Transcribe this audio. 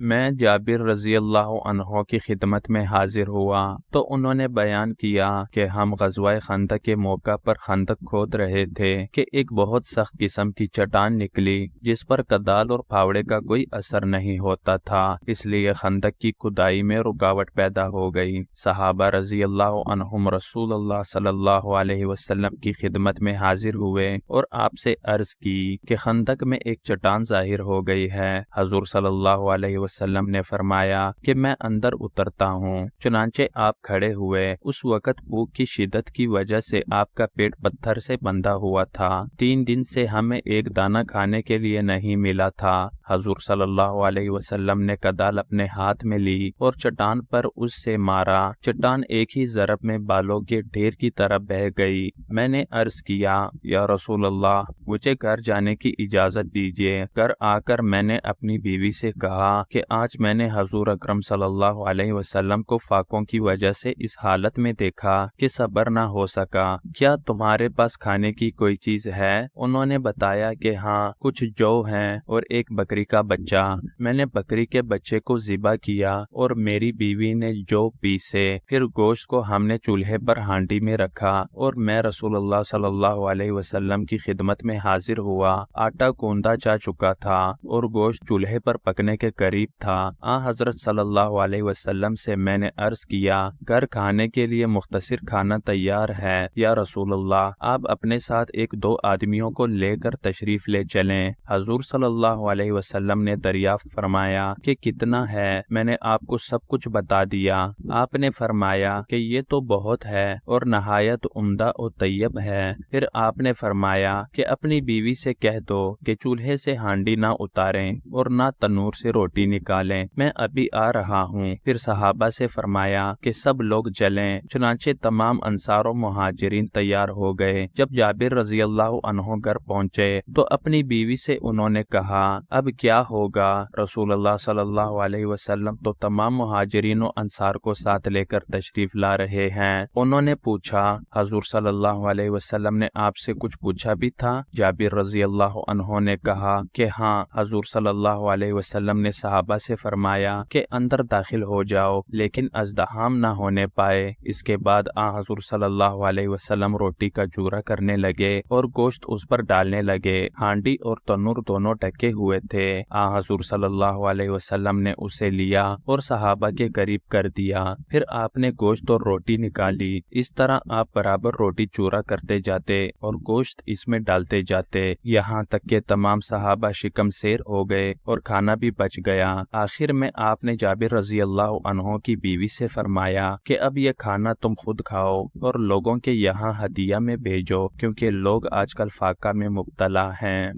میں جابر رضی اللہ عنہ کی خدمت میں حاضر ہوا تو انہوں نے بیان کیا کہ ہم غزوہ خندق کے موقع پر خندق کھود رہے تھے کہ ایک بہت سخت قسم کی چٹان نکلی جس پر کدال اور پھاوڑے کا کوئی اثر نہیں ہوتا تھا، اس لیے خندق کی کھدائی میں رکاوٹ پیدا ہو گئی۔ صحابہ رضی اللہ عنہم رسول اللہ صلی اللہ علیہ وسلم کی خدمت میں حاضر ہوئے اور آپ سے عرض کی کہ خندق میں ایک چٹان ظاہر ہو گئی ہے۔ حضور صلی اللہ علیہ وسلم نے فرمایا کہ میں اندر اترتا ہوں، چنانچہ آپ کھڑے ہوئے۔ اس وقت بھوک کی شدت کی وجہ سے آپ کا پیٹ پتھر سے بندھا ہوا تھا، 3 دن سے ہمیں ایک دانہ کھانے کے لیے نہیں ملا تھا۔ حضور صلی اللہ علیہ وسلم نے کدال اپنے ہاتھ میں لی اور چٹان پر اس سے مارا، چٹان ایک ہی ضرب میں بالوں کے ڈھیر کی طرح بہہ گئی۔ میں نے عرض کیا، یا رسول اللہ، مجھے گھر جانے کی اجازت دیجیے۔ گھر آ کر میں نے اپنی بیوی سے کہا کہ آج میں نے حضور اکرم صلی اللہ علیہ وسلم کو فاقوں کی وجہ سے اس حالت میں دیکھا کہ صبر نہ ہو سکا، کیا تمہارے پاس کھانے کی کوئی چیز ہے؟ انہوں نے بتایا کہ ہاں، کچھ جو ہیں اور ایک بکری کا بچہ۔ میں نے بکری کے بچے کو ذبح کیا اور میری بیوی نے جو پیسے، پھر گوشت کو ہم نے چولہے پر ہانڈی میں رکھا اور میں رسول اللہ صلی اللہ علیہ وسلم کی خدمت میں حاضر ہوا۔ آٹا گوندا جا چکا تھا اور گوشت چولہے پر پکنے کے قریب تھا۔ حضرت صلی اللہ علیہ وسلم سے میں نے عرض کیا، گھر کھانے کے لیے مختصر کھانا تیار ہے یا رسول اللہ، آپ اپنے ساتھ 1-2 آدمیوں کو لے کر تشریف لے چلیں۔ حضور صلی اللہ علیہ وسلم نے دریافت فرمایا کہ کتنا ہے؟ میں نے آپ کو سب کچھ بتا دیا۔ آپ نے فرمایا کہ یہ تو بہت ہے اور نہایت عمدہ اور طیب ہے۔ پھر آپ نے فرمایا کہ اپنی بیوی سے کہہ دو کہ چولہے سے ہانڈی نہ اتاریں اور نہ تنور سے روٹی نکالیں، میں ابھی آ رہا ہوں۔ پھر صحابہ سے فرمایا کہ سب لوگ چلیں، چنانچہ تمام انصار و مہاجرین تیار ہو گئے۔ جب جابر رضی اللہ عنہ گھر پہنچے تو اپنی بیوی سے انہوں نے کہا، اب کیا ہوگا؟ رسول اللہ صلی اللہ علیہ وسلم تو تمام مہاجرین و انصار کو ساتھ لے کر تشریف لا رہے ہیں۔ انہوں نے پوچھا، حضور صلی اللہ علیہ وسلم نے آپ سے کچھ پوچھا بھی تھا؟ جابر رضی اللہ عنہ نے کہا کہ ہاں۔ حضور صلی اللہ علیہ وسلم نے صحابہ سے فرمایا کہ اندر داخل ہو جاؤ لیکن ازدحام نہ ہونے پائے۔ اس کے بعد حضور صلی اللہ علیہ وسلم روٹی کا جورا کرنے لگے اور گوشت اس پر ڈالنے لگے۔ ہانڈی اور تنور دونوں ڈھکے ہوئے تھے۔ حضور صلی اللہ علیہ وسلم نے اسے لیا اور صحابہ کے قریب کر دیا۔ پھر آپ نے گوشت اور روٹی نکالی۔ اس طرح آپ برابر روٹی چورا کرتے جاتے اور گوشت اس میں ڈالتے جاتے، یہاں تک کہ تمام صحابہ شکم سیر ہو گئے اور کھانا بھی بچ گیا۔ آخر میں آپ نے جابر رضی اللہ عنہ کی بیوی سے فرمایا کہ اب یہ کھانا تم خود کھاؤ اور لوگوں کے یہاں ہدیہ میں بھیجو، کیونکہ لوگ آج کل فاقہ میں مبتلا ہیں۔